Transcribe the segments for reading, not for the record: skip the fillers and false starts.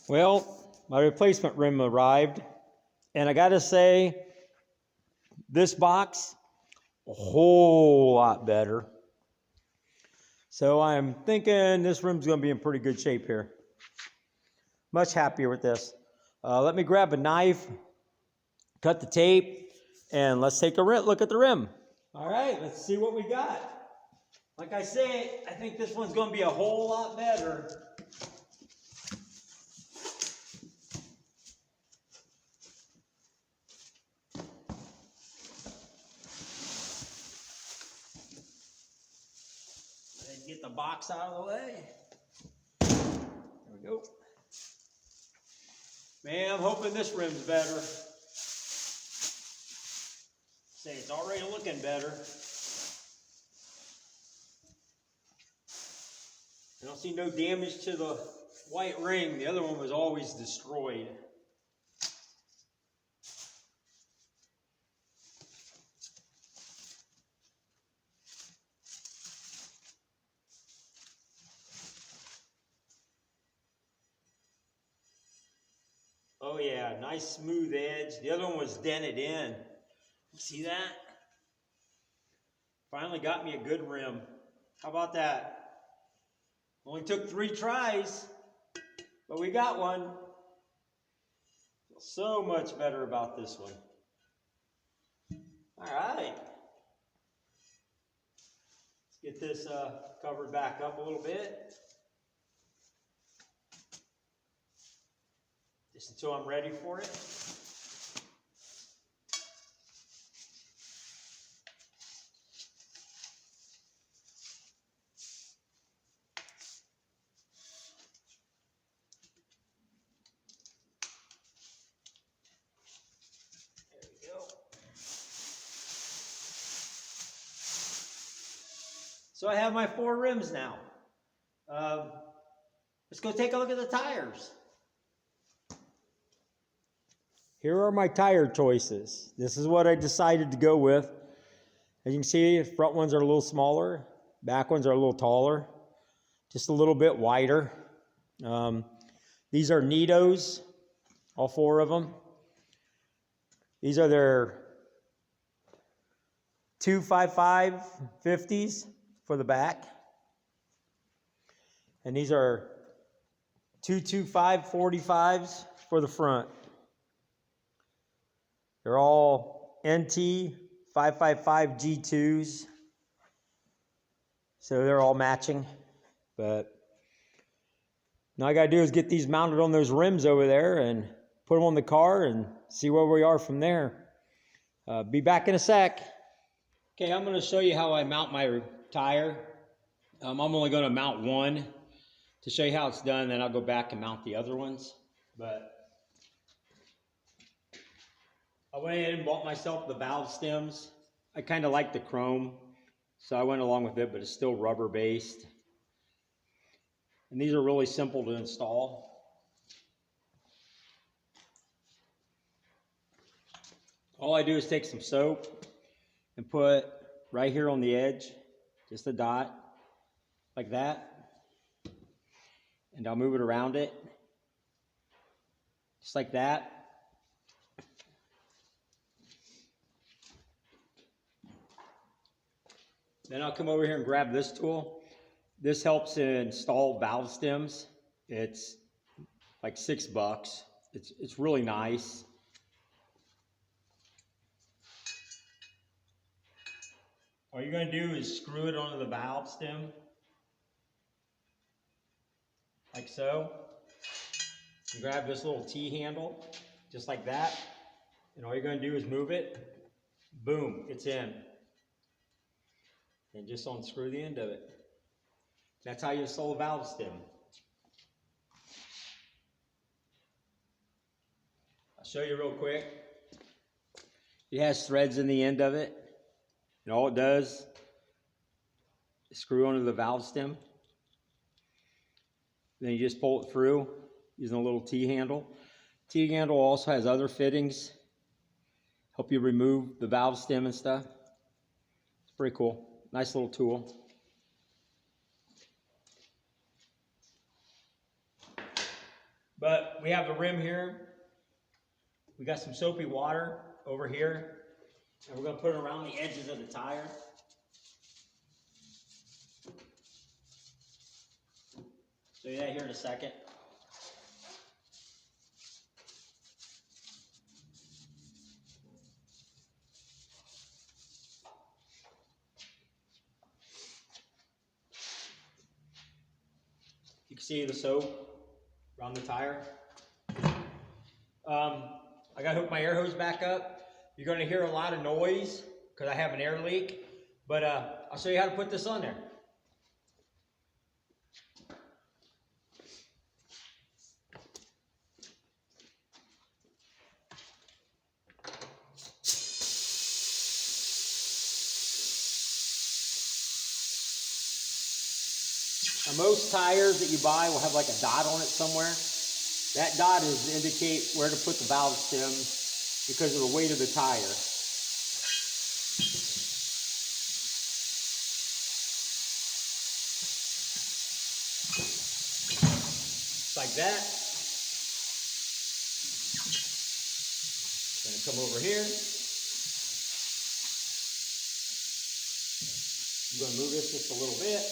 Well, my replacement rim arrived, and I gotta say, this box, a whole lot better. So I'm thinking this rim's gonna be in pretty good shape here. Much happier with this. Let me grab a knife, cut the tape, and let's take a look at the rim. All right, let's see what we got. Like I say, I think this one's gonna be a whole lot better. Get the box out of the way. There we go. Man, I'm hoping this rim's better. Say it's already looking better. I don't see no damage to the white ring. The other one was always destroyed. Oh yeah, nice smooth edge. The other one was dented in. You see that? Finally got me a good rim. How about that? Only took 3 tries, but we got one. Feel so much better about this one. All right. Let's get this covered back up a little bit. Just until I'm ready for it. There we go. So I have my 4 rims now. Let's go take a look at the tires. Here are my tire choices. This is what I decided to go with. As you can see, the front ones are a little smaller, back ones are a little taller, just a little bit wider. These are Nitos, all 4 of them. These are their 255 50s for the back. And these are 225 45s for the front. They're all NT 555 G2s. So they're all matching. But now all I gotta do is get these mounted on those rims over there and put them on the car and see where we are from there. Be back in a sec. Okay, I'm gonna show you how I mount my tire. I'm only gonna mount one to show you how it's done, then I'll go back and mount the other ones. But I went in and bought myself the valve stems. I kind of like the chrome, so I went along with it, but it's still rubber based. And these are really simple to install. All I do is take some soap and put right here on the edge, just a dot, like that. And I'll move it around it, just like that. Then I'll come over here and grab this tool. This helps install valve stems. It's like $6. It's really nice. All you're going to do is screw it onto the valve stem, like so. You grab this little T-handle, just like that. And all you're going to do is move it. Boom, it's in. And just unscrew the end of it. That's how you install a valve stem. I'll show you real quick. It has threads in the end of it. And all it does is screw onto the valve stem. Then you just pull it through using a little T-handle. T-handle also has other fittings. Help you remove the valve stem and stuff. It's pretty cool. Nice little tool. But we have the rim here. We got some soapy water over here. And we're going to put it around the edges of the tire. So yeah, here in a second. You can see the soap around the tire. I got to hook my air hose back up. You're going to hear a lot of noise because I have an air leak. But I'll show you how to put this on there. Now, most tires that you buy will have like a dot on it somewhere. That dot is to indicate where to put the valve stem because of the weight of the tire. Like that. Gonna come over here. I'm gonna move this just a little bit.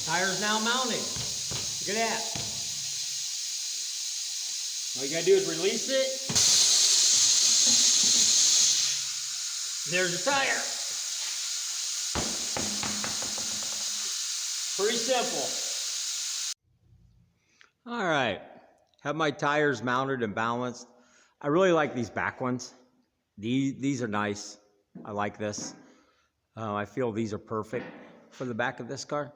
Tire's now mounted. Look at that. All you gotta do is release it. There's the tire. Pretty simple. All right, have my tires mounted and balanced. I really like these back ones. These are nice. I like this. I feel these are perfect for the back of this car.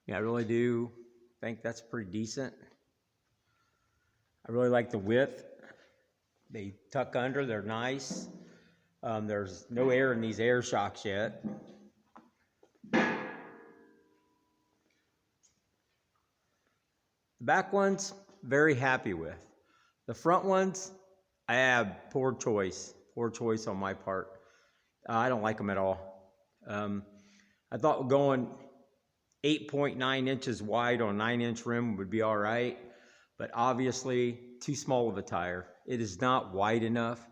Yeah, I really do think that's pretty decent. I really like the width. They tuck under, they're nice. There's no air in these air shocks yet. The back ones, very happy with. The front ones, I have poor choice on my part. I don't like them at all. I thought going 8.9 inches wide on a 9-inch rim would be all right, but obviously too small of a tire. It is not wide enough.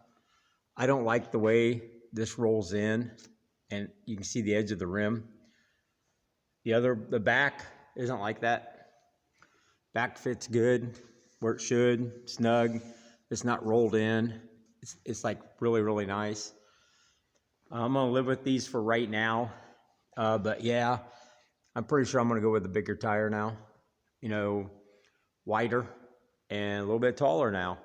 I don't like the way this rolls in, and you can see the edge of the rim. The back isn't like that. Back fits good where it should, snug. It's not rolled in. It's like really, really nice. I'm gonna live with these for right now. But yeah, I'm pretty sure I'm gonna go with the bigger tire now. You know, wider and a little bit taller now.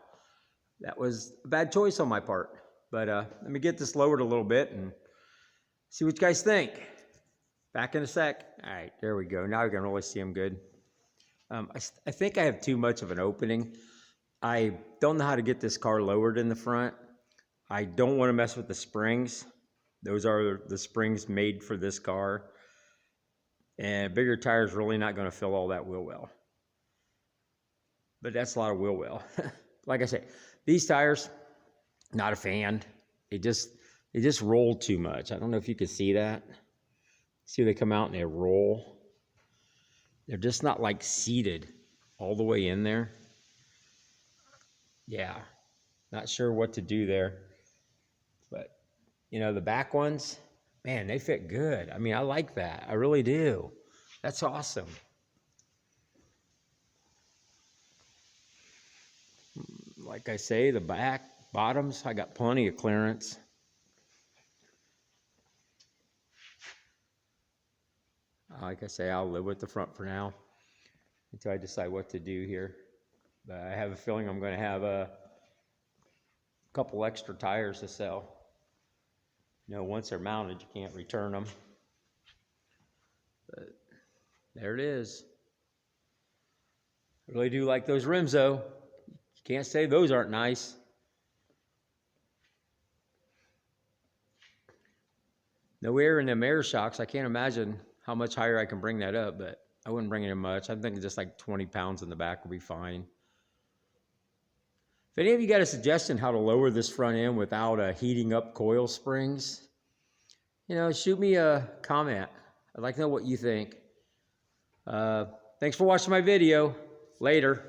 That was a bad choice on my part. But let me get this lowered a little bit and see what you guys think. Back in a sec. All right, there we go. Now we can really see them good. I think I have too much of an opening. I don't know how to get this car lowered in the front. I don't want to mess with the springs. Those are the springs made for this car. And a bigger tire is really not going to fill all that wheel well. But that's a lot of wheel well. Like I say, these tires, not a fan. They just roll too much. I don't know if you can see that. See, they come out and they roll. They're just not like seated all the way in there. Yeah, not sure what to do there. But, you know, the back ones, man, they fit good. I mean, I like that. I really do. That's awesome. Like I say, the back, bottoms, I got plenty of clearance. Like I say, I'll live with the front for now until I decide what to do here. But I have a feeling I'm going to have a couple extra tires to sell. You know, once they're mounted, you can't return them. But there it is. I really do like those rims, though. You can't say those aren't nice. No air in them air shocks. I can't imagine how much higher I can bring that up, but I wouldn't bring it in much. I'm thinking just like 20 pounds in the back will be fine. If any of you got a suggestion how to lower this front end without heating up coil springs, you know, shoot me a comment. I'd like to know what you think. Thanks for watching my video. Later.